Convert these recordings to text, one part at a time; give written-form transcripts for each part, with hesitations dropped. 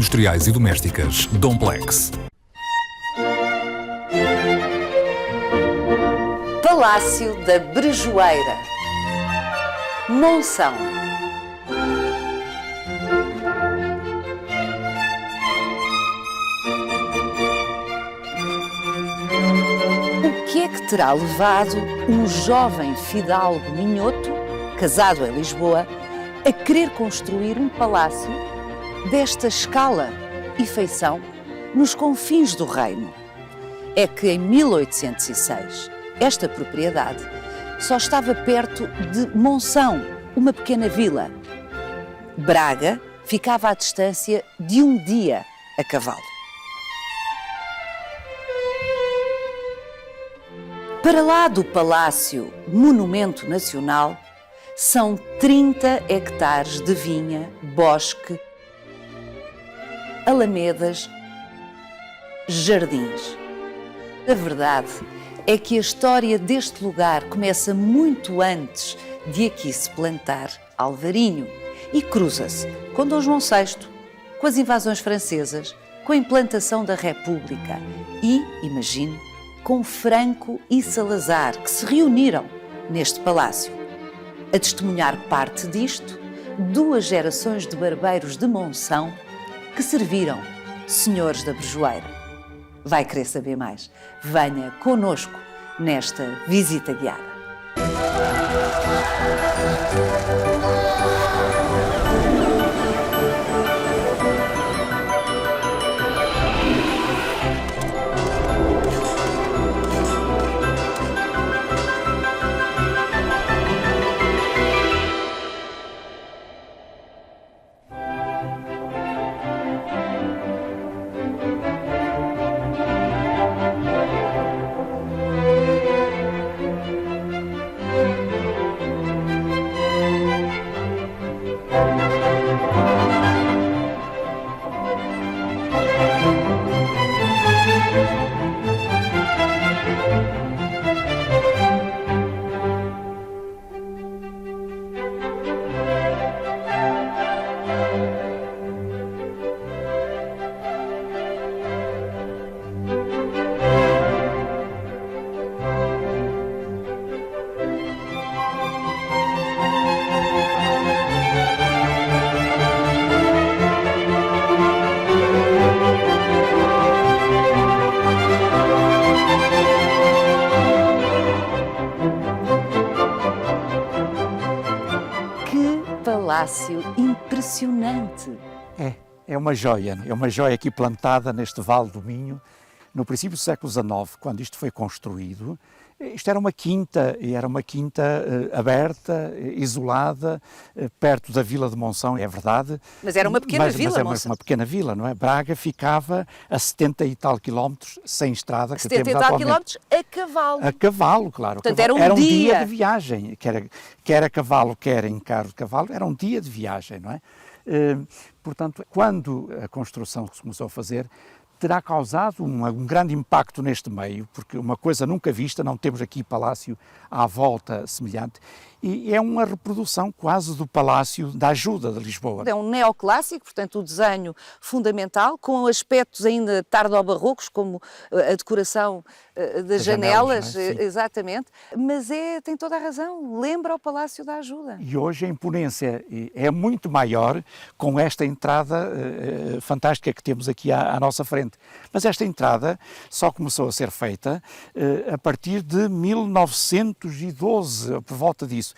industriais e domésticas Domplex. Palácio da Brejoeira, Monção. O que é que terá levado um jovem fidalgo minhoto, casado em Lisboa, a querer construir um palácio desta escala e feição nos confins do reino? É que em 1806, esta propriedade só estava perto de Monção, uma pequena vila. Braga ficava à distância de um dia a cavalo. Para lá do Palácio Monumento Nacional, são 30 hectares de vinha, bosque, alamedas, jardins. A verdade é que a história deste lugar começa muito antes de aqui se plantar alvarinho e cruza-se com Dom João VI, com as invasões francesas, com a implantação da República e, imagine, com Franco e Salazar, que se reuniram neste palácio. A testemunhar parte disto, 2 gerações de barbeiros de Monção que serviram senhores da Brejoeira. Vai querer saber mais? Venha connosco nesta visita guiada. Palácio impressionante. É uma joia aqui plantada neste Vale do Minho, no princípio do século XIX, quando isto foi construído. Isto era uma quinta, e era uma quinta aberta, isolada, perto da vila de Monção, é verdade. Mas era uma pequena vila, Monção. Uma pequena vila, não é? Braga ficava a 70 e tal quilómetros sem estrada. 70 e tal quilómetros a cavalo. A cavalo, claro. Portanto, era um dia de viagem, quer a cavalo, quer em carro de cavalo, era um dia de viagem, não é? Portanto, quando a construção se começou a fazer, terá causado um grande impacto neste meio, porque uma coisa nunca vista, não temos aqui palácio à volta semelhante, e é uma reprodução quase do Palácio da Ajuda de Lisboa. É um neoclássico, portanto o desenho fundamental, com aspectos ainda tardo-barrocos, como a decoração das janelas, é? Exatamente, mas tem toda a razão, lembra o Palácio da Ajuda. E hoje a imponência é muito maior com esta entrada fantástica que temos aqui à nossa frente. Mas esta entrada só começou a ser feita a partir de 1912, por volta disso.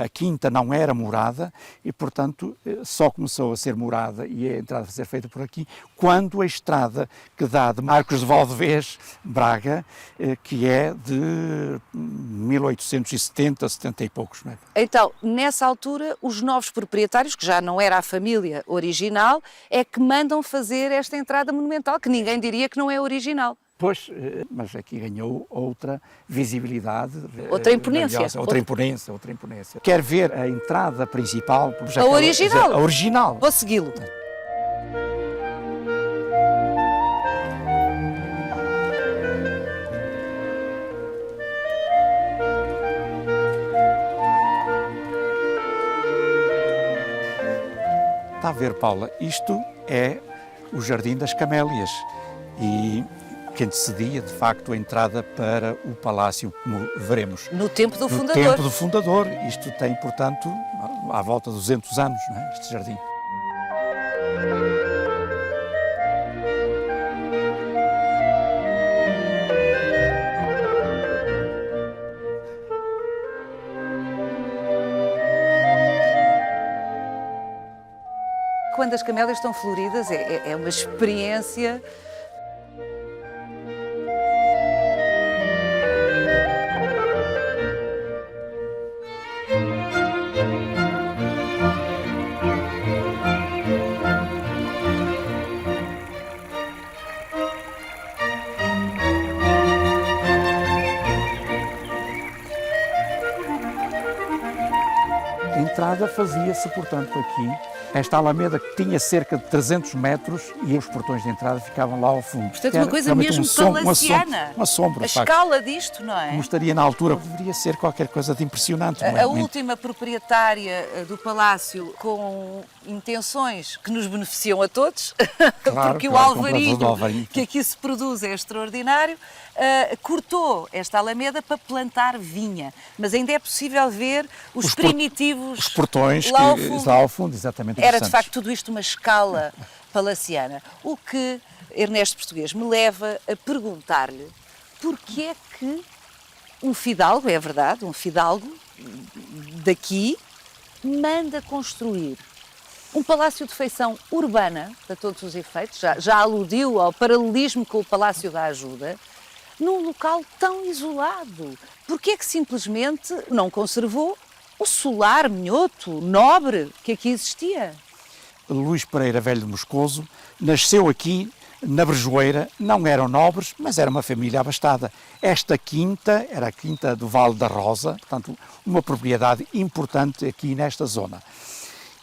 A quinta não era morada e, portanto, só começou a ser morada e a entrada a ser feita por aqui quando a estrada que dá de Marcos de Valdevez, Braga, que é de 1870, 70 e poucos. Não é? Então, nessa altura, os novos proprietários, que já não era a família original, é que mandam fazer esta entrada monumental, que ninguém diria que não é original. Pois, mas aqui ganhou outra visibilidade. Outra imponência. Outra imponência. Quer ver a entrada principal? A original. A original. Vou segui-lo. Está a ver, Paula, isto é o Jardim das Camélias, e que antecedia, de facto, a entrada para o palácio, como veremos. No tempo do No fundador. tempo do fundador. Isto tem, portanto, à volta de 200 anos, não é? Este jardim. Quando as camélias estão floridas, é uma experiência. A entrada fazia-se, portanto, aqui. Esta alameda que tinha cerca de 300 metros e os portões de entrada ficavam lá ao fundo. Portanto, uma coisa realmente mesmo palaciana. Uma sombra, A de facto. escala disto, não é? Como estaria na altura, deveria ser qualquer coisa de impressionante. A última proprietária do palácio, com intenções que nos beneficiam a todos, Claro, porque claro, o com prazer do alvarinho alvarinho. que aqui se produz é extraordinário, cortou esta alameda para plantar vinha. Mas ainda é possível ver os primitivos Os portões lá ao que fundo. lá ao fundo, exatamente. Era de interessantes. facto tudo isto uma escala palaciana. O que Ernesto Português me leva a perguntar-lhe porque é que um fidalgo, é verdade, um fidalgo daqui, manda construir um palácio de feição urbana, para todos os efeitos, já aludiu ao paralelismo com o Palácio da Ajuda, num local tão isolado. Porque é que simplesmente não conservou o solar minhoto, nobre, que aqui existia? Luís Pereira Velho de Moscoso nasceu aqui na Brejoeira, não eram nobres, mas era uma família abastada. Esta quinta era a quinta do Vale da Rosa, portanto, uma propriedade importante aqui nesta zona.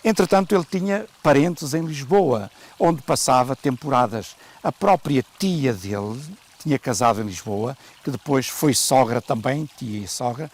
Entretanto, ele tinha parentes em Lisboa, onde passava temporadas. A própria tia dele tinha casado em Lisboa, que depois foi sogra também, tia e sogra.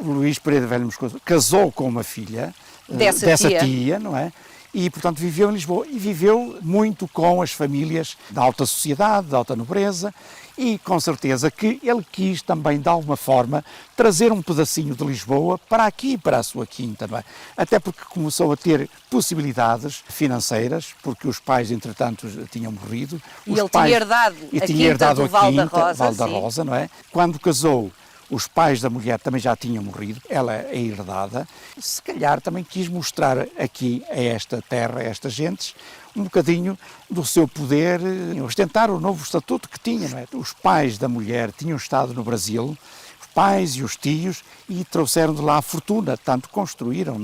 Luís Pereira Velho de Moscoso casou com uma filha dessa tia, não é? E, portanto, viveu em Lisboa e viveu muito com as famílias da alta sociedade, da alta nobreza, e com certeza que ele quis também, de alguma forma, trazer um pedacinho de Lisboa para aqui, para a sua quinta, não é? Até porque começou a ter possibilidades financeiras, porque os pais, entretanto, tinham morrido. E ele tinha herdado a quinta do Val da Rosa, não é? Quando casou, os pais da mulher também já tinham morrido, ela é herdada. Se calhar também quis mostrar aqui a esta terra, a estas gentes, um bocadinho do seu poder, ostentar o novo estatuto que tinha. Não é? Os pais da mulher tinham estado no Brasil, os pais e os tios, e trouxeram de lá a fortuna, tanto construíram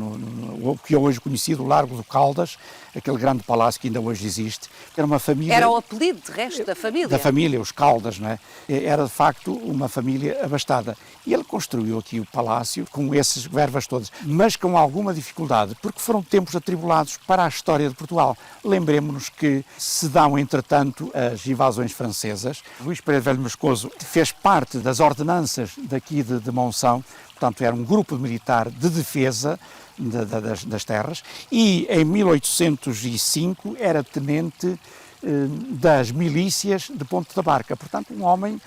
o que é hoje conhecido o Largo do Caldas, aquele grande palácio que ainda hoje existe. Era uma família... Era o apelido, de resto, da família. Da família, os Caldas, não é? Era, de facto, uma família abastada. E ele construiu aqui o palácio com essas verbas todas, mas com alguma dificuldade, porque foram tempos atribulados para a história de Portugal. Lembremos-nos que se dão, entretanto, as invasões francesas. Luís Pereira Velho de Moscoso fez parte das ordenanças daqui de Monção, portanto, era um grupo militar de defesa das terras, e em 1805 era tenente das milícias de Ponte da Barca. Portanto, um homem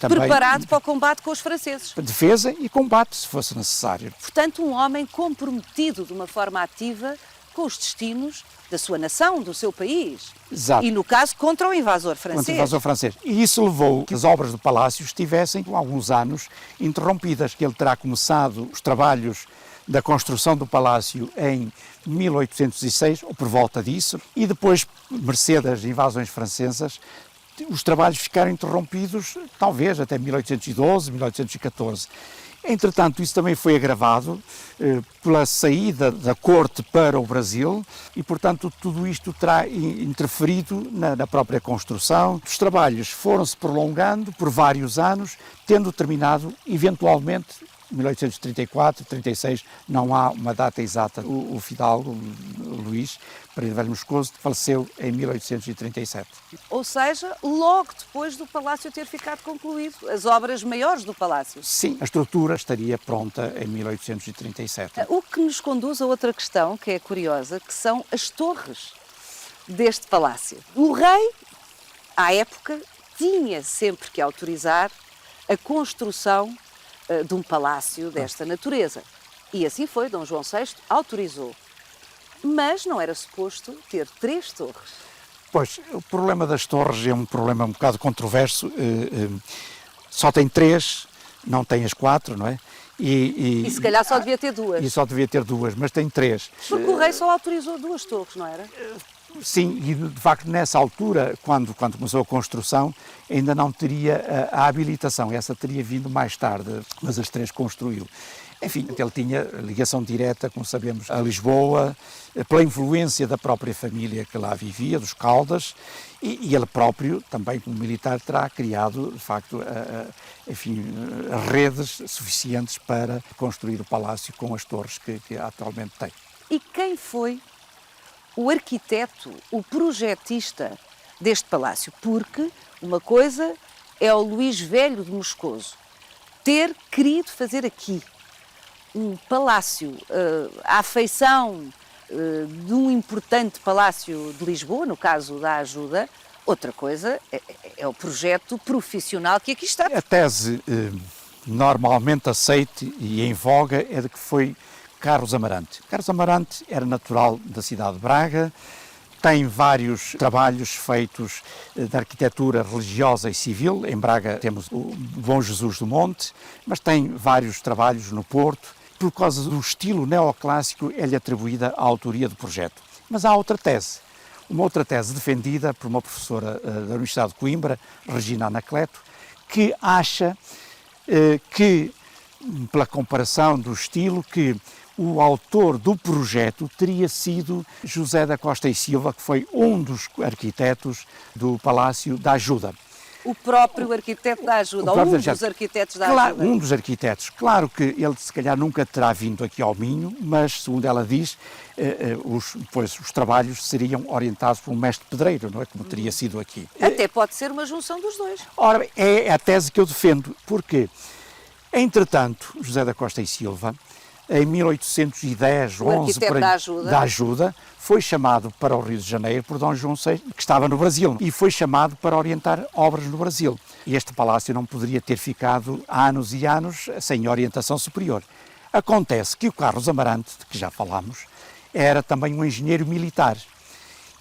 também... Preparado para o combate com os franceses. Defesa e combate, se fosse necessário. Portanto, um homem comprometido de uma forma ativa com os destinos da sua nação, do seu país. Exato. E, no caso, contra o invasor francês. Contra o invasor francês. E isso levou que as obras do palácio estivessem, há alguns anos, interrompidas. Ele terá começado os trabalhos da construção do palácio em 1806, ou por volta disso, e depois, mercê das invasões francesas, os trabalhos ficaram interrompidos, talvez até 1812, 1814. Entretanto, isso também foi agravado pela saída da corte para o Brasil e, portanto, tudo isto terá interferido na própria construção. Os trabalhos foram-se prolongando por vários anos, tendo terminado, eventualmente, 1834, 36, não há uma data exata. O fidalgo, Luís Pereira Velho de Moscoso, faleceu em 1837. Ou seja, logo depois do palácio ter ficado concluído, as obras maiores do palácio. Sim, a estrutura estaria pronta em 1837. O que nos conduz a outra questão, que é curiosa, que são as torres. deste palácio. O rei, à época, tinha sempre que autorizar a construção de um palácio desta natureza. E assim foi, Dom João VI autorizou. Mas não era suposto ter 3 torres. Pois, o problema das torres é um problema um bocado controverso. Só tem 3, não tem as 4, não é? E se calhar só devia ter 2. E só devia ter 2, mas tem 3. Porque o rei só autorizou 2 torres, não era? Sim, e de facto nessa altura, quando começou a construção, ainda não teria a habilitação, essa teria vindo mais tarde, mas as 3 construiu. Enfim, ele tinha ligação direta, como sabemos, a Lisboa, pela influência da própria família que lá vivia, dos Caldas, e ele próprio, também como militar, terá criado, de facto, enfim, redes suficientes para construir o palácio com as torres que atualmente tem. E quem foi o arquiteto, o projetista deste palácio? Porque uma coisa é o Luís Velho de Moscoso ter querido fazer aqui um palácio à feição de um importante palácio de Lisboa, no caso da Ajuda. Outra coisa é o projeto profissional que aqui está. A tese normalmente aceite e em voga é de que foi Carlos Amarante. Carlos Amarante era natural da cidade de Braga, tem vários trabalhos feitos de arquitetura religiosa e civil. Em Braga temos o Bom Jesus do Monte, mas tem vários trabalhos no Porto. Por causa do estilo neoclássico, é-lhe atribuída a autoria do projeto. Mas há outra tese, uma outra tese defendida por uma professora da Universidade de Coimbra, Regina Anacleto, que acha que, pela comparação do estilo, que o autor do projeto teria sido José da Costa e Silva, que foi um dos arquitetos do Palácio da Ajuda. O próprio arquiteto da Ajuda, ou um dos arquitetos da Ajuda. Um dos arquitetos. Claro que ele, se calhar, nunca terá vindo aqui ao Minho, mas, segundo ela diz, os trabalhos seriam orientados por um mestre pedreiro, não é? Como teria sido aqui. Até pode ser uma junção dos dois. Ora, é a tese que eu defendo, porque, entretanto, José da Costa e Silva, em 1810, 11, por aí, da Ajuda, foi chamado para o Rio de Janeiro por Dom João VI, que estava no Brasil, e foi chamado para orientar obras no Brasil. E este palácio não poderia ter ficado anos e anos sem orientação superior. Acontece que o Carlos Amarante, de que já falámos, era também um engenheiro militar.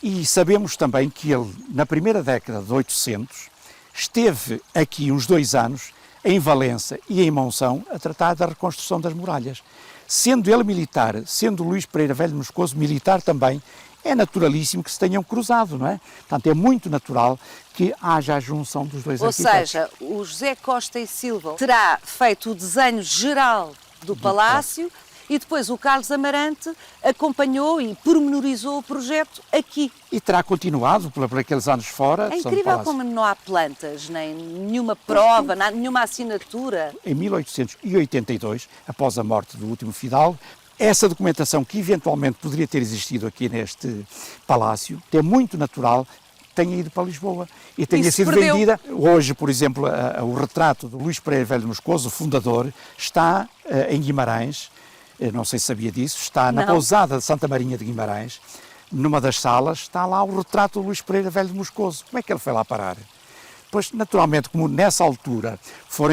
E sabemos também que ele, na primeira década de 800, esteve aqui uns 2 anos, em Valença e em Monção, a tratar da reconstrução das muralhas. Sendo ele militar, sendo Luís Pereira Velho de Moscoso militar também, é naturalíssimo que se tenham cruzado, não é? Portanto, é muito natural que haja a junção dos dois arquitetos. Ou seja, o José Costa e Silva terá feito o desenho geral do palácio e depois o Carlos Amarante acompanhou e pormenorizou o projeto aqui. E terá continuado por aqueles anos fora. É incrível como não há plantas, nem nenhuma prova, nenhuma assinatura. Em 1882, após a morte do último fidalgo, essa documentação que eventualmente poderia ter existido aqui neste palácio, é muito natural, tenha ido para Lisboa e tenha sido vendida. Hoje, por exemplo, o retrato do Luís Pereira Velho de Moscoso, o fundador, está em Guimarães. Eu não sei se sabia disso, está na pousada de Santa Marinha de Guimarães, numa das salas, está lá o retrato do Luís Pereira Velho de Moscoso. Como é que ele foi lá parar? Pois, naturalmente, como nessa altura,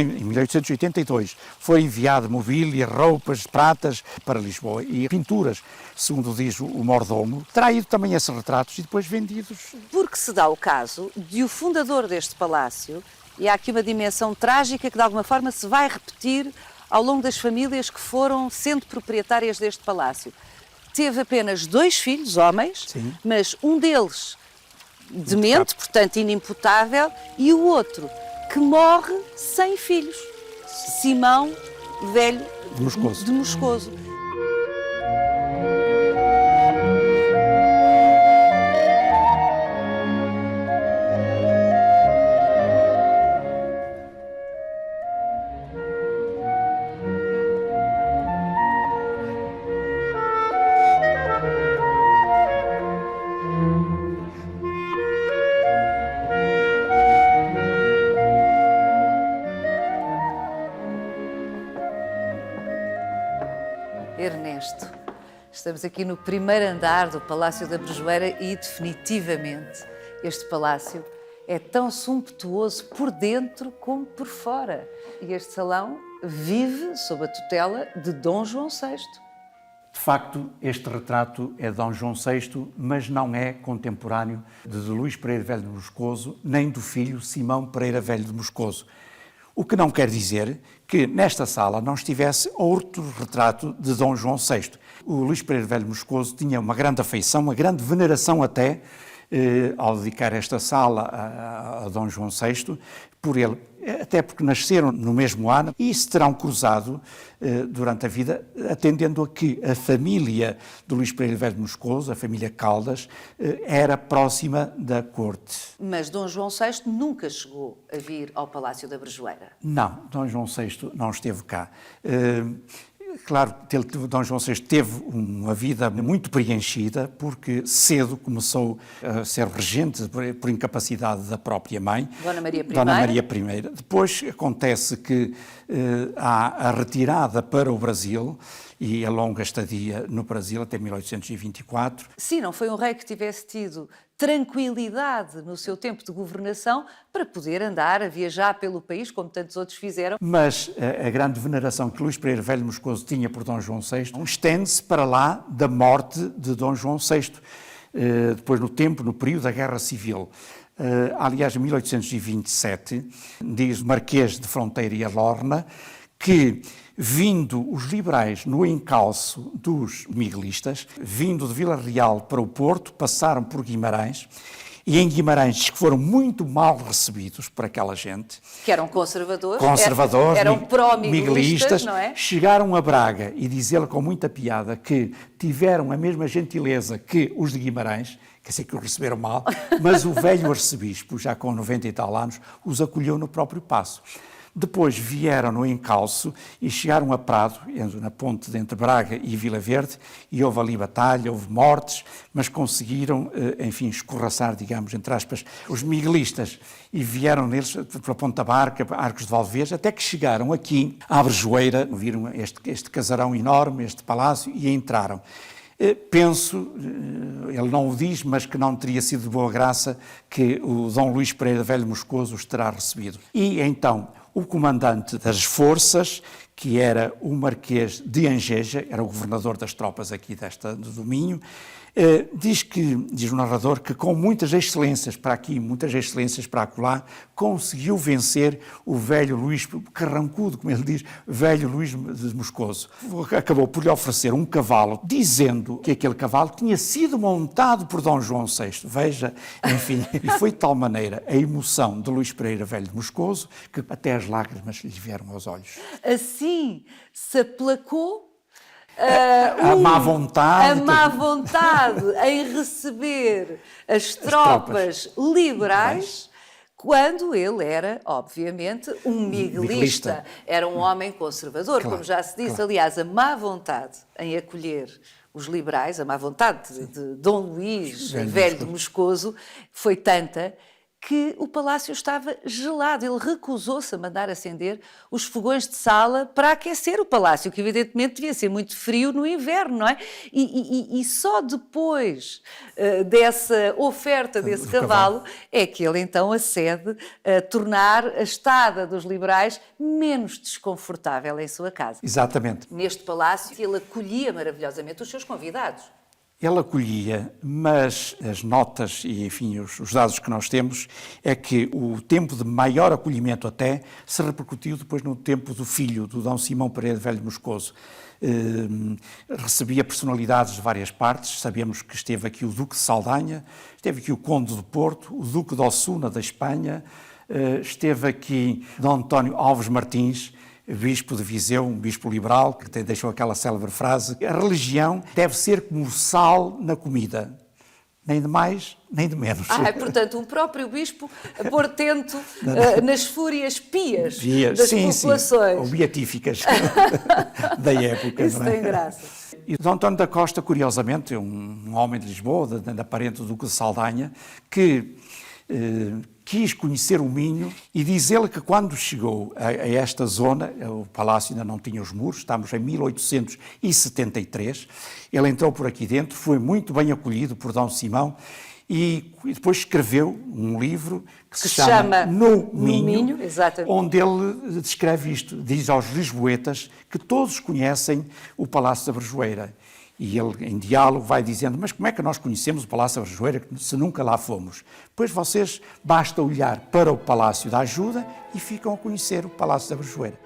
em 1882, foi enviado mobília, roupas, pratas para Lisboa e pinturas, segundo diz o mordomo, terá ido também esses retratos e depois vendidos. Porque se dá o caso de o fundador deste palácio, e há aqui uma dimensão trágica que de alguma forma se vai repetir ao longo das famílias que foram sendo proprietárias deste palácio. Teve apenas 2 filhos, homens, sim, mas um deles demente, portanto inimputável, e o outro que morre sem filhos. Simão Velho de Moscoso. Ernesto, Estamos aqui no primeiro andar do Palácio da Brejoeira e, definitivamente, este palácio é tão sumptuoso por dentro como por fora. E este salão vive sob a tutela de Dom João VI. De facto, este retrato é de Dom João VI, mas não é contemporâneo de Luís Pereira Velho de Moscoso, nem do filho Simão Pereira Velho de Moscoso. O que não quer dizer que nesta sala não estivesse outro retrato de Dom João VI. O Luís Pereira Velho de Moscoso tinha uma grande afeição, uma grande veneração até, ao dedicar esta sala a Dom João VI, por ele, até porque nasceram no mesmo ano e se terão cruzado durante a vida, atendendo a que a família do Luís Pereira Velho de Moscoso, a família Caldas, era próxima da corte. Mas Dom João VI nunca chegou a vir ao Palácio da Brejoeira. Não, Dom João VI não esteve cá. Claro, Dom João VI teve uma vida muito preenchida, porque cedo começou a ser regente por incapacidade da própria mãe, Dona Maria I. Dona Maria I. Depois acontece que há a retirada para o Brasil e a longa estadia no Brasil até 1824. Sim, não foi um rei que tivesse tido tranquilidade no seu tempo de governação para poder andar a viajar pelo país, como tantos outros fizeram. Mas a grande veneração que Luís Pereira Velho de Moscoso tinha por Dom João VI estende-se para lá da morte de Dom João VI, depois no período da Guerra Civil. Aliás, em 1827, diz o Marquês de Fronteira e Alorna que, vindo os liberais no encalço dos miguelistas, vindo de Vila Real para o Porto, passaram por Guimarães, e em Guimarães que foram muito mal recebidos por aquela gente. Que eram conservadores, eram pró-miguelistas, não é? Chegaram a Braga e diz-ele com muita piada que tiveram a mesma gentileza que os de Guimarães, quer dizer que os receberam mal, mas o velho arcebispo, já com 90 e tal anos, os acolheu no próprio paço. Depois vieram no encalço e chegaram a Prado, na ponte entre Braga e Vila Verde, e houve ali batalha, houve mortes, mas conseguiram, enfim, escorraçar, digamos, entre aspas, os miguelistas, e vieram neles para Ponta Barca, Arcos de Valdevez, até que chegaram aqui à Brejoeira, viram este casarão enorme, este palácio, e entraram. Penso, ele não o diz, mas que não teria sido de boa graça que o Dom Luís Pereira Velho de Moscoso os terá recebido. E então, o comandante das forças, que era o Marquês de Angeja, era o governador das tropas aqui do domínio, diz o narrador que com muitas excelências para aqui, muitas excelências para acolá, conseguiu vencer o velho Luís, carrancudo, como ele diz, velho Luís de Moscoso. Acabou por lhe oferecer um cavalo, dizendo que aquele cavalo tinha sido montado por Dom João VI. Veja, enfim, e foi de tal maneira a emoção de Luís Pereira Velho de Moscoso que até as lágrimas lhe vieram aos olhos. Assim se aplacou a má vontade. A má vontade em receber as tropas liberais, quando ele era, obviamente, um miguelista. Era um homem conservador, claro, como já se disse. Claro. Aliás, a má vontade em acolher os liberais, a má vontade de Dom Luís Velho de Moscoso, foi tanta que o palácio estava gelado. Ele recusou-se a mandar acender os fogões de sala para aquecer o palácio, que evidentemente devia ser muito frio no inverno, não é? E só depois dessa oferta desse cavalo é que ele então acede a tornar a estada dos liberais menos desconfortável em sua casa. Exatamente. Neste palácio ele acolhia maravilhosamente os seus convidados. Ele acolhia, mas as notas e, enfim, os dados que nós temos é que o tempo de maior acolhimento até se repercutiu depois no tempo do filho, do Dom Simão Pereira Velho de Moscoso. Recebia personalidades de várias partes. Sabemos que esteve aqui o Duque de Saldanha, esteve aqui o Conde de Porto, o Duque de Osuna, da Espanha, esteve aqui Dom António Alves Martins, bispo de Viseu, um bispo liberal, que deixou aquela célebre frase: a religião deve ser como o sal na comida, nem de mais, nem de menos. Portanto, um próprio bispo portento nas fúrias pias das populações. Sim, ou beatíficas da época. Isso não é? Tem graça. E Dom António da Costa, curiosamente, um homem de Lisboa, da parente do Duque de Saldanha, que quis conhecer o Minho e diz ele que quando chegou a esta zona, o palácio ainda não tinha os muros, estamos em 1873, ele entrou por aqui dentro, foi muito bem acolhido por Dom Simão e depois escreveu um livro que se chama No Minho, onde ele descreve isto, diz aos lisboetas que todos conhecem o Palácio da Brejoeira. E ele, em diálogo, vai dizendo, mas como é que nós conhecemos o Palácio da Brejoeira se nunca lá fomos? Pois vocês, basta olhar para o Palácio da Ajuda e ficam a conhecer o Palácio da Brejoeira.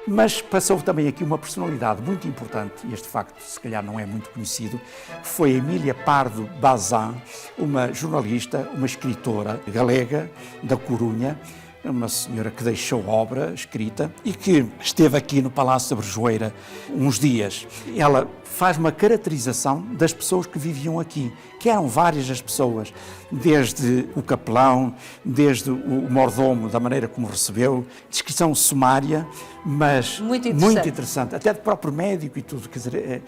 Mas passou também aqui uma personalidade muito importante, e este facto se calhar não é muito conhecido, que foi Emília Pardo Bazán, uma jornalista, uma escritora galega da Corunha, uma senhora que deixou obra escrita e que esteve aqui no Palácio da Brejoeira uns dias. Ela faz uma caracterização das pessoas que viviam aqui, que eram várias as pessoas, desde o capelão, desde o mordomo, da maneira como recebeu, descrição sumária, mas muito interessante, até do próprio médico e tudo, quer dizer, é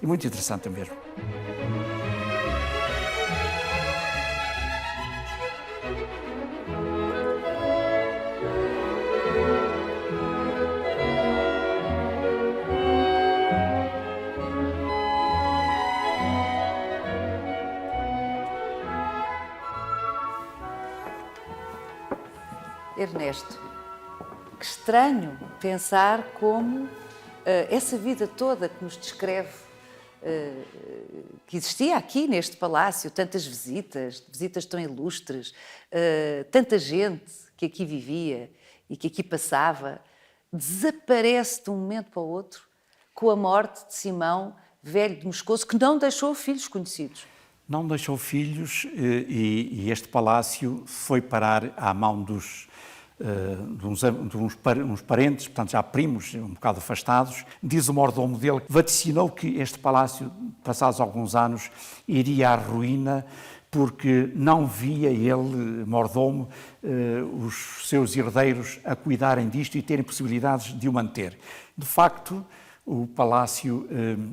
muito interessante mesmo. Ernesto, que estranho pensar como essa vida toda que nos descreve, que existia aqui neste palácio, tantas visitas tão ilustres, tanta gente que aqui vivia e que aqui passava, desaparece de um momento para o outro com a morte de Simão, velho de Moscoso, que não deixou filhos conhecidos. Não deixou filhos e este palácio foi parar à mão de uns parentes, portanto já primos, um bocado afastados. Diz o mordomo dele que vaticinou que este palácio, passados alguns anos, iria à ruína porque não via ele, mordomo, os seus herdeiros a cuidarem disto e terem possibilidades de o manter. De facto, o palácio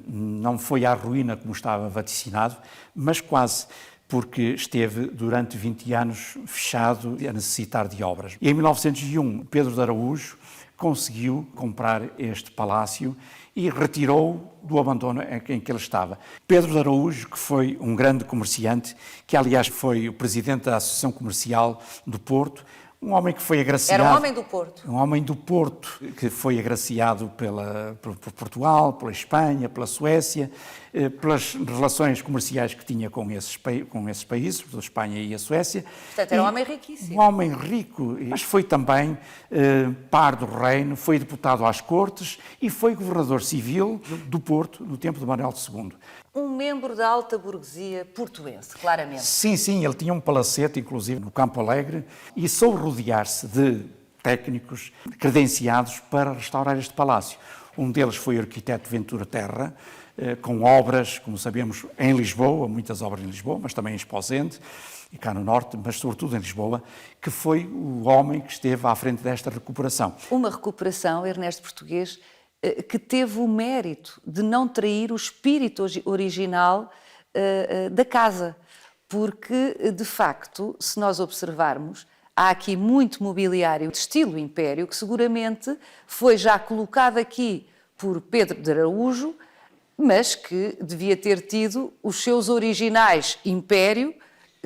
não foi à ruína como estava vaticinado, mas quase, porque esteve durante 20 anos fechado a necessitar de obras. E em 1901, Pedro de Araújo conseguiu comprar este palácio e retirou do abandono em que ele estava. Pedro de Araújo, que foi um grande comerciante, que aliás foi o presidente da Associação Comercial do Porto, um homem que foi agraciado... Era um homem do Porto. Um homem do Porto, que foi agraciado por Portugal, pela Espanha, pela Suécia, pelas relações comerciais que tinha com esses países, a Espanha e a Suécia. Portanto, era um homem riquíssimo. Um homem rico, mas foi também par do reino, foi deputado às Cortes e foi governador civil do Porto no tempo de Manuel II. Um membro da alta burguesia portuense, claramente. Sim, ele tinha um palacete, inclusive, no Campo Alegre, e soube rodear-se de técnicos credenciados para restaurar este palácio. Um deles foi o arquiteto Ventura Terra, com obras, como sabemos, em Lisboa, muitas obras em Lisboa, mas também em Esposende, e cá no Norte, mas sobretudo em Lisboa, que foi o homem que esteve à frente desta recuperação. Uma recuperação, Ernesto Português, que teve o mérito de não trair o espírito original da casa, porque, de facto, se nós observarmos, há aqui muito mobiliário de estilo império, que seguramente foi já colocado aqui por Pedro de Araújo, mas que devia ter tido os seus originais império,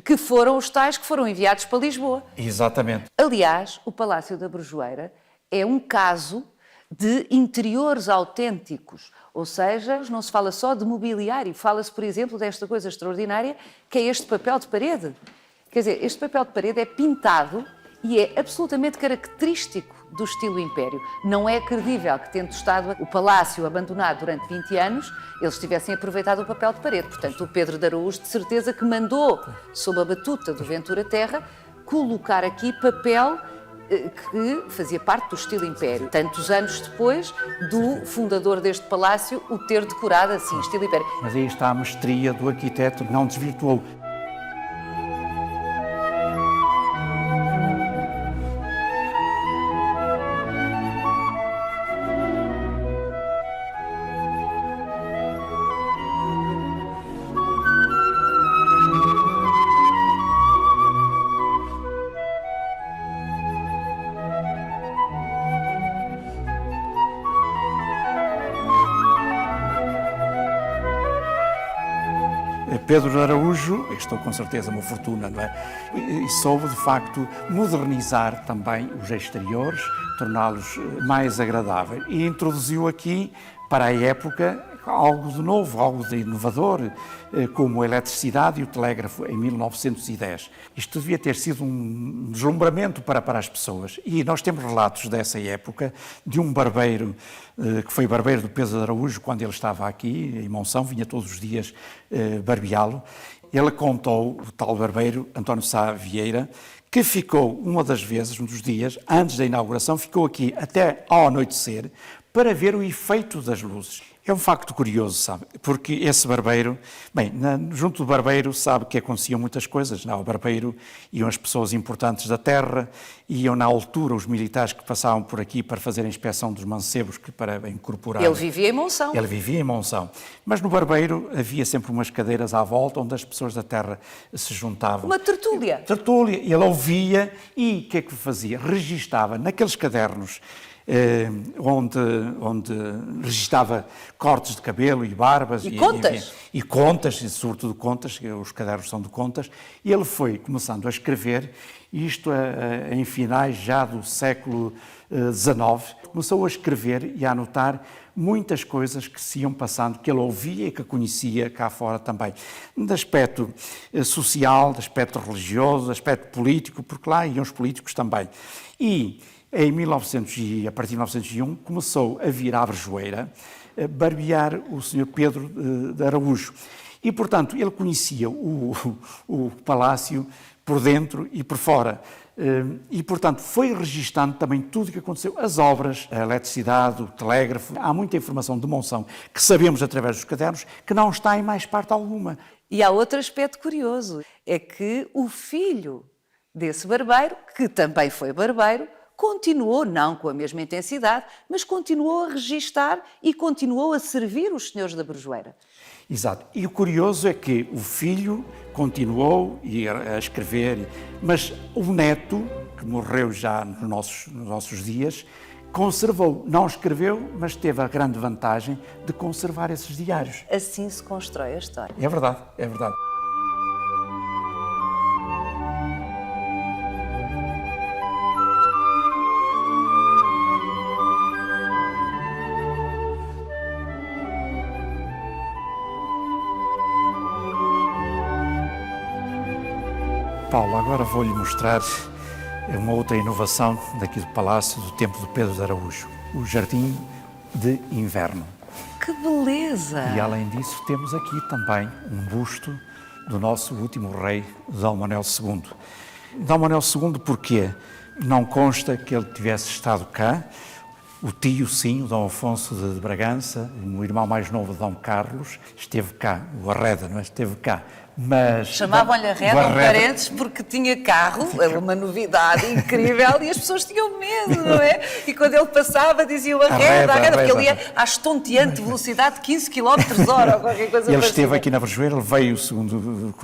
que foram os tais que foram enviados para Lisboa. Exatamente. Aliás, o Palácio da Brejoeira é um caso de interiores autênticos, ou seja, não se fala só de mobiliário, fala-se, por exemplo, desta coisa extraordinária que é este papel de parede. Quer dizer, este papel de parede é pintado e é absolutamente característico do estilo império. Não é credível que, tendo estado o palácio abandonado durante 20 anos, eles tivessem aproveitado o papel de parede. Portanto, o Pedro de Araújo, de certeza que mandou, sob a batuta do Ventura Terra, colocar aqui papel que fazia parte do estilo império. Tantos anos depois do fundador deste palácio o ter decorado assim, estilo império. Mas aí está a mestria do arquiteto, não desvirtuou. Pedro de Araújo gastou com certeza uma fortuna, não é? E soube, de facto, modernizar também os exteriores, torná-los mais agradáveis. E introduziu aqui, para a época, algo de novo, algo de inovador, como a eletricidade e o telégrafo em 1910. Isto devia ter sido um deslumbramento para as pessoas. E nós temos relatos dessa época de um barbeiro, que foi barbeiro do Pedro de Araújo, quando ele estava aqui em Monção, vinha todos os dias barbeá-lo. Ele contou, o tal barbeiro, António Sá Vieira, que ficou uma das vezes, um dos dias, antes da inauguração, ficou aqui até ao anoitecer para ver o efeito das luzes. É um facto curioso, sabe? Porque esse barbeiro, bem, junto do barbeiro sabe que aconteciam muitas coisas. Ao barbeiro iam as pessoas importantes da terra, iam na altura os militares que passavam por aqui para fazer a inspeção dos mancebos, que para incorporar... Ele vivia em Monção. Ele vivia em Monção. Mas no barbeiro havia sempre umas cadeiras à volta onde as pessoas da terra se juntavam. Uma tertúlia. Tertúlia. Ele ouvia e o que é que fazia? Registava naqueles cadernos onde registava cortes de cabelo e barbas. E contas. E contas, e sobretudo contas, os cadernos são de contas. E ele foi começando a escrever, isto em finais já do século XIX, começou a escrever e a anotar muitas coisas que se iam passando, que ele ouvia e que conhecia cá fora também. De aspecto social, de aspecto religioso, de aspecto político, porque lá iam os políticos também. E em 1900 a partir de 1901, começou a vir à Brejoeira barbear o Sr. Pedro de Araújo. E, portanto, ele conhecia o palácio por dentro e por fora. E, portanto, foi registando também tudo o que aconteceu, as obras, a eletricidade, o telégrafo. Há muita informação de Monção que sabemos através dos cadernos que não está em mais parte alguma. E há outro aspecto curioso, é que o filho desse barbeiro, que também foi barbeiro, continuou, não com a mesma intensidade, mas continuou a registar e continuou a servir os senhores da Brejoeira. Exato. E o curioso é que o filho continuou a escrever, mas o neto, que morreu já nos nossos dias, conservou. Não escreveu, mas teve a grande vantagem de conservar esses diários. Assim se constrói a história. É verdade, é verdade. Paulo, agora vou-lhe mostrar uma outra inovação daqui do Palácio do tempo do Pedro de Araújo, o Jardim de Inverno. Que beleza! E além disso temos aqui também um busto do nosso último rei, Dom Manuel II. Dom Manuel II porquê? Não consta que ele tivesse estado cá. O tio, sim, o Dom Afonso de Bragança, o irmão mais novo de Dom Carlos, esteve cá, o Arreda, não é? Esteve cá. Mas chamavam-lhe Arreda, parentes, porque tinha carro, era uma novidade incrível, e as pessoas tinham medo, não é? E quando ele passava diziam Arreda, porque ele ia à estonteante velocidade de 15 km/h ou qualquer coisa. Ele esteve aqui na Brejoeira, ele veio, segundo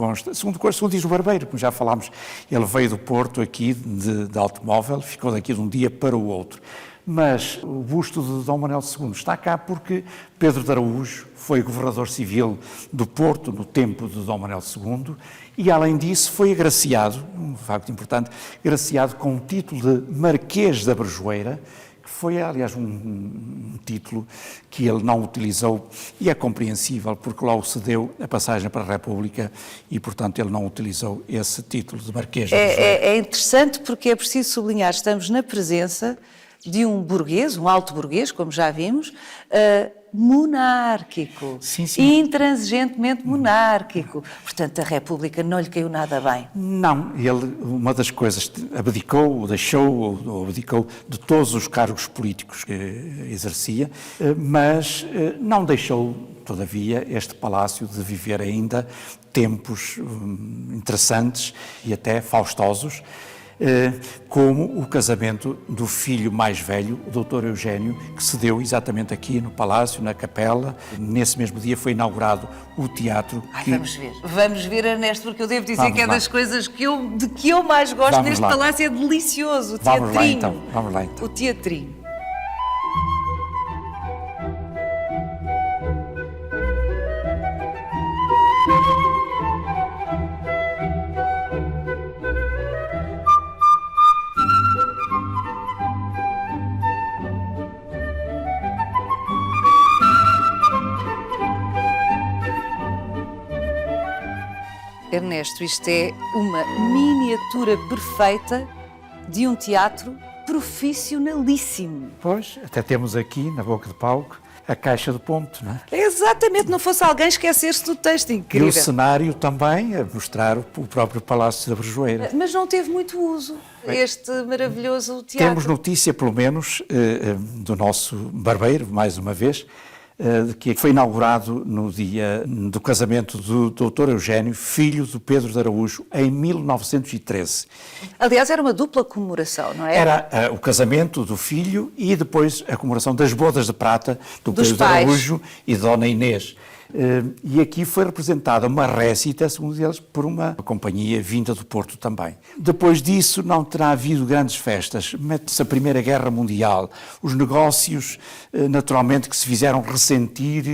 diz o barbeiro, como já falámos, ele veio do Porto aqui de automóvel, ficou daqui de um dia para o outro. Mas o busto de Dom Manuel II está cá porque Pedro de Araújo foi governador civil do Porto no tempo de Dom Manuel II e, além disso, foi agraciado, um facto importante, agraciado com o título de Marquês da Brejoeira, que foi, aliás, um título que ele não utilizou e é compreensível porque lá o cedeu a passagem para a República e, portanto, ele não utilizou esse título de Marquês da Brejoeira. É interessante porque é preciso sublinhar, estamos na presença de um burguês, um alto burguês, como já vimos, monárquico, sim, sim. Intransigentemente monárquico. Portanto, a República não lhe caiu nada bem. Não, ele, uma das coisas, abdicou de todos os cargos políticos que exercia, mas não deixou, todavia, este palácio de viver ainda tempos interessantes e até faustosos, como o casamento do filho mais velho, o Dr. Eugênio, que se deu exatamente aqui no Palácio, na Capela. Nesse mesmo dia foi inaugurado o teatro. Vamos ver, Ernesto, porque eu devo dizer que é das coisas de que eu mais gosto neste palácio, é delicioso, o teatrinho. Vamos lá então. O teatrinho. Ernesto, isto é uma miniatura perfeita de um teatro profissionalíssimo. Pois, até temos aqui, na boca do palco, a caixa do ponto, não é? Exatamente, não fosse alguém esquecer-se do texto, incrível. E o cenário também, a mostrar o próprio Palácio da Brejoeira. Mas não teve muito uso, este maravilhoso teatro. Temos notícia, pelo menos, do nosso barbeiro, mais uma vez, de que foi inaugurado no dia do casamento do Dr. Eugênio, filho do Pedro de Araújo, em 1913. Aliás, era uma dupla comemoração, não é? Era o casamento do filho e depois a comemoração das bodas de prata do Dos Pedro de pais. Araújo e Dona Inês. E aqui foi representada uma récita, segundo eles, por uma companhia vinda do Porto também. Depois disso não terá havido grandes festas. Mete-se a Primeira Guerra Mundial, os negócios naturalmente que se fizeram ressentir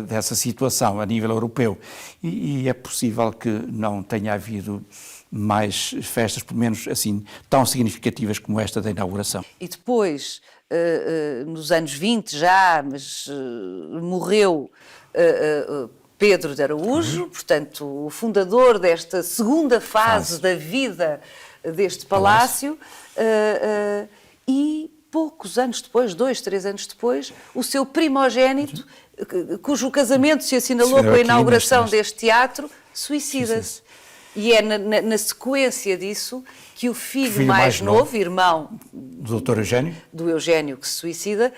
dessa situação a nível europeu. E é possível que não tenha havido mais festas, pelo menos assim, tão significativas como esta da inauguração. E depois, nos anos 20 já, mas morreu Pedro de Araújo, portanto, o fundador desta segunda fase da vida deste palácio, e poucos anos depois, 2, 3 anos depois, o seu primogénito, cujo casamento se assinalou com a inauguração deste teatro, suicida-se. E é na sequência disso que o filho mais novo, irmão do Dr. Eugênio, do Eugênio que se suicida,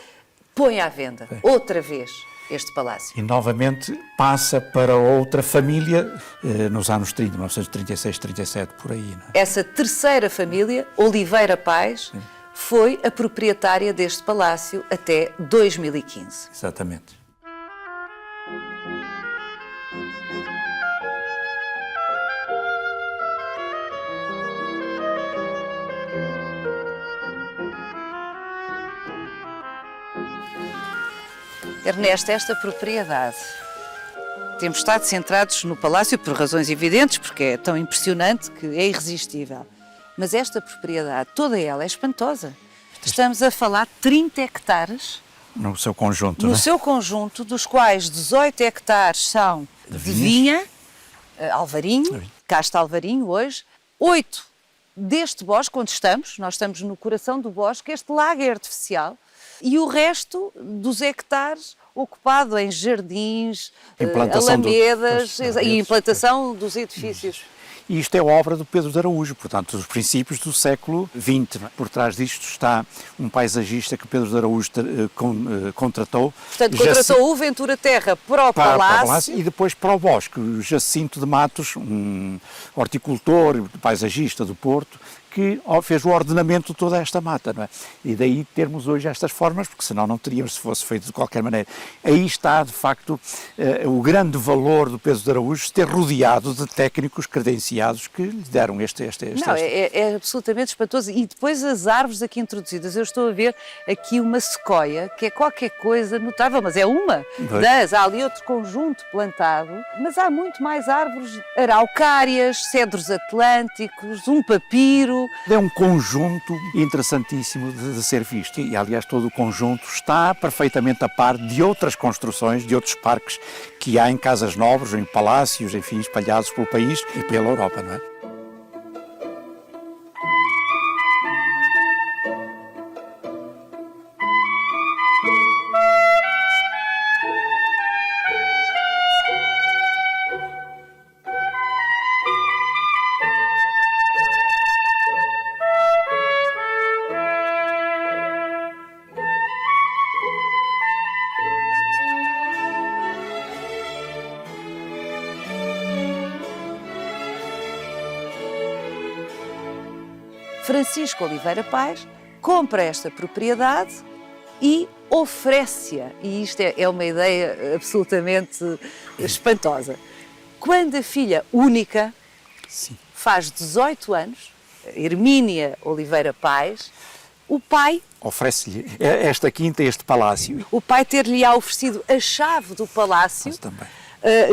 põe à venda, outra vez, este palácio. e novamente passa para outra família nos anos 30, 1936, 37, por aí. Não é? Essa terceira família, Oliveira Pais, foi a proprietária deste palácio até 2015. Exatamente. Ernesto, esta propriedade, temos estado centrados no palácio por razões evidentes, porque é tão impressionante que é irresistível. Mas esta propriedade, toda ela, é espantosa. Estamos a falar de 30 hectares. No seu conjunto, No não é? seu conjunto, dos quais 18 hectares são de vinha, alvarinho, cá está alvarinho hoje, 8 deste bosque onde estamos, nós estamos no coração do bosque, este lago é artificial, e o resto dos hectares ocupado em jardins, alamedas e implantação dos edifícios. E isto é obra do Pedro de Araújo, portanto, dos princípios do século XX. Por trás disto está um paisagista que Pedro de Araújo contratou. Portanto, contratou o Ventura Terra para o palácio e depois para o bosque. O Jacinto de Matos, um horticultor, paisagista do Porto, que fez o ordenamento de toda esta mata, não é? E daí termos hoje estas formas, porque senão não teríamos, se fosse feito de qualquer maneira. Aí está, de facto, o grande valor do Pedro de Araújo ter rodeado de técnicos credenciados que lhe deram este. Não, é absolutamente espantoso. E depois as árvores aqui introduzidas, eu estou a ver aqui uma sequoia, que é qualquer coisa notável, mas é uma das. Há ali outro conjunto plantado, mas há muito mais árvores, araucárias, cedros atlânticos, um papiro. É um conjunto interessantíssimo de ser visto e, aliás, todo o conjunto está perfeitamente a par de outras construções, de outros parques que há em casas novas, em palácios, enfim, espalhados pelo país e pela Europa, não é? Francisco Oliveira Pais compra esta propriedade e oferece-a. E isto é uma ideia absolutamente espantosa. Quando a filha única faz 18 anos, Hermínia Oliveira Pais, o pai oferece-lhe esta quinta, este palácio. O pai ter-lhe oferecido a chave do palácio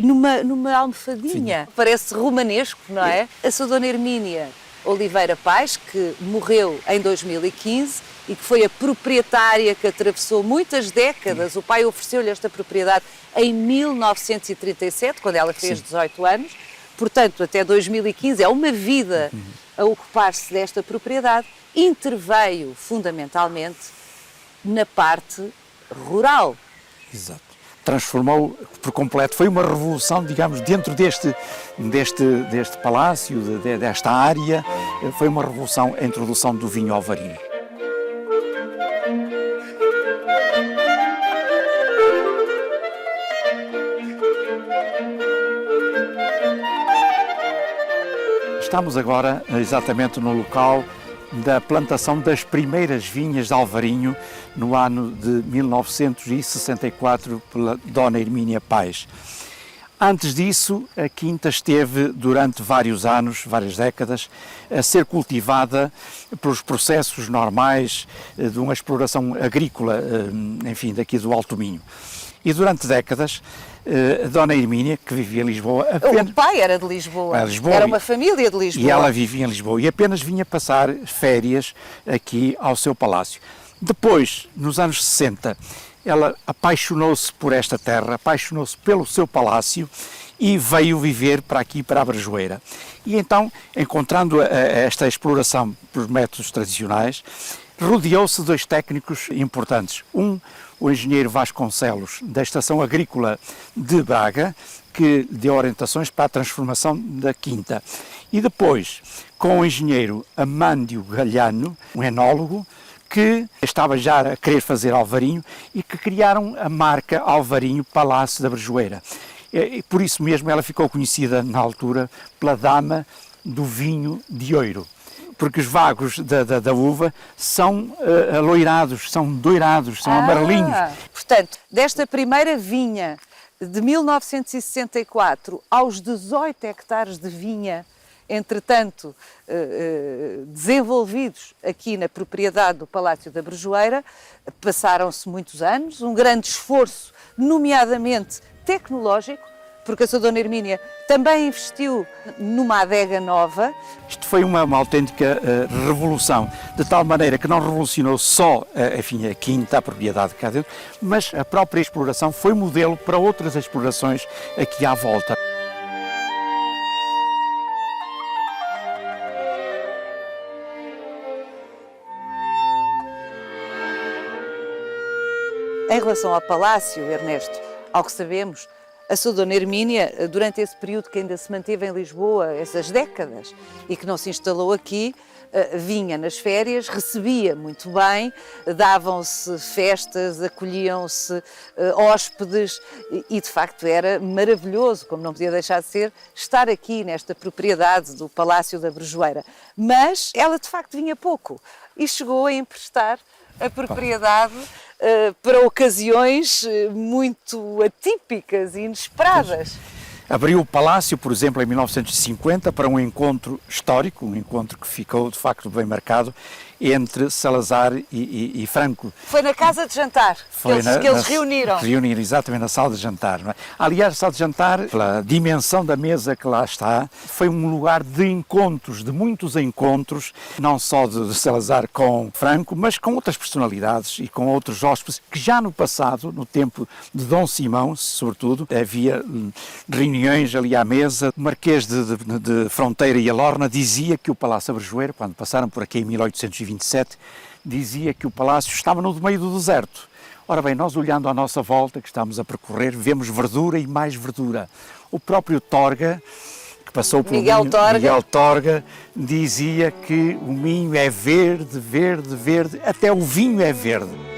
numa almofadinha. Parece romanesco, não é? A sua dona Hermínia Oliveira Pais, que morreu em 2015 e que foi a proprietária que atravessou muitas décadas. O pai ofereceu-lhe esta propriedade em 1937, quando ela fez 18 anos. portanto, até 2015, é uma vida a ocupar-se desta propriedade, interveio fundamentalmente na parte rural. Exato. Transformou por completo, foi uma revolução, digamos, dentro deste palácio, desta área, foi uma revolução a introdução do vinho alvarinho. Estamos agora exatamente no local da plantação das primeiras vinhas de alvarinho no ano de 1964 pela Dona Hermínia Paes. Antes disso, a quinta esteve durante vários anos, várias décadas, a ser cultivada pelos processos normais de uma exploração agrícola, enfim, daqui do Alto Minho. E durante décadas, a Dona Hermínia, que vivia em Lisboa... O pai era de Lisboa, era uma família de Lisboa. E ela vivia em Lisboa e apenas vinha passar férias aqui ao seu palácio. Depois, nos anos 60, ela apaixonou-se por esta terra, apaixonou-se pelo seu palácio e veio viver para aqui, para a Brejoeira. E então, encontrando esta exploração por métodos tradicionais, rodeou-se de dois técnicos importantes. O engenheiro Vasconcelos, da Estação Agrícola de Braga, que deu orientações para a transformação da quinta. E depois, com o engenheiro Amândio Galhano, um enólogo, que estava já a querer fazer alvarinho e que criaram a marca Alvarinho Palácio da Brejoeira. E por isso mesmo ela ficou conhecida na altura pela Dama do Vinho de Ouro, porque os vagos da uva são aloirados, são doirados, são amarelinhos. Portanto, desta primeira vinha de 1964 aos 18 hectares de vinha, entretanto desenvolvidos aqui na propriedade do Palácio da Brejoeira, passaram-se muitos anos, um grande esforço, nomeadamente tecnológico, porque a sua Dona Hermínia também investiu numa adega nova. Isto foi uma autêntica revolução, de tal maneira que não revolucionou só enfim, a quinta, a propriedade cá dentro, mas a própria exploração foi modelo para outras explorações aqui à volta. Em relação ao palácio, Ernesto, ao que sabemos, a sua Dona Hermínia, durante esse período que ainda se manteve em Lisboa, essas décadas, e que não se instalou aqui, vinha nas férias, recebia muito bem, davam-se festas, acolhiam-se hóspedes e de facto era maravilhoso, como não podia deixar de ser, estar aqui nesta propriedade do Palácio da Brejoeira. Mas ela de facto vinha pouco e chegou a emprestar a propriedade para ocasiões muito atípicas e inesperadas. Abriu o palácio, por exemplo, em 1950 para um encontro histórico, um encontro que ficou de facto bem marcado entre Salazar e Franco. Foi na casa de jantar que eles reuniram. Reuniram exatamente na sala de jantar. Não é? Aliás, a sala de jantar, pela dimensão da mesa que lá está, foi um lugar de encontros, de muitos encontros, não só de Salazar com Franco, mas com outras personalidades e com outros hóspedes que já no passado, no tempo de Dom Simão, sobretudo, havia reuniões ali à mesa. O Marquês de Fronteira e Alorna dizia que o Palácio da Brejoeira, quando passaram por aqui em 1827, dizia que o palácio estava no meio do deserto. Ora bem, nós olhando à nossa volta, que estamos a percorrer, vemos verdura e mais verdura. O próprio Torga, que passou pelo Miguel Torga, dizia que o Minho é verde, verde, verde, até o vinho é verde.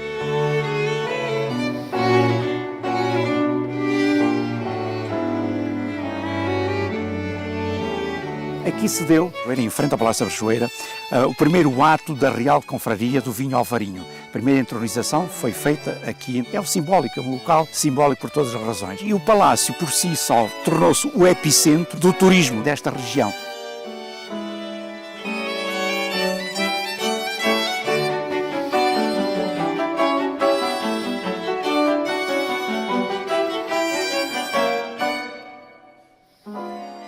Aqui se deu, em frente ao Palácio da Brejoeira, o primeiro ato da Real Confraria do Vinho Alvarinho. A primeira entronização foi feita aqui. É o simbólico, é um local simbólico por todas as razões. E o palácio, por si só, tornou-se o epicentro do turismo desta região.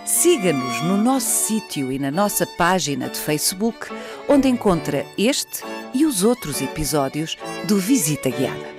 Siga-nos no nosso sítio e na nossa página de Facebook, onde encontra este e os outros episódios do Visita Guiada.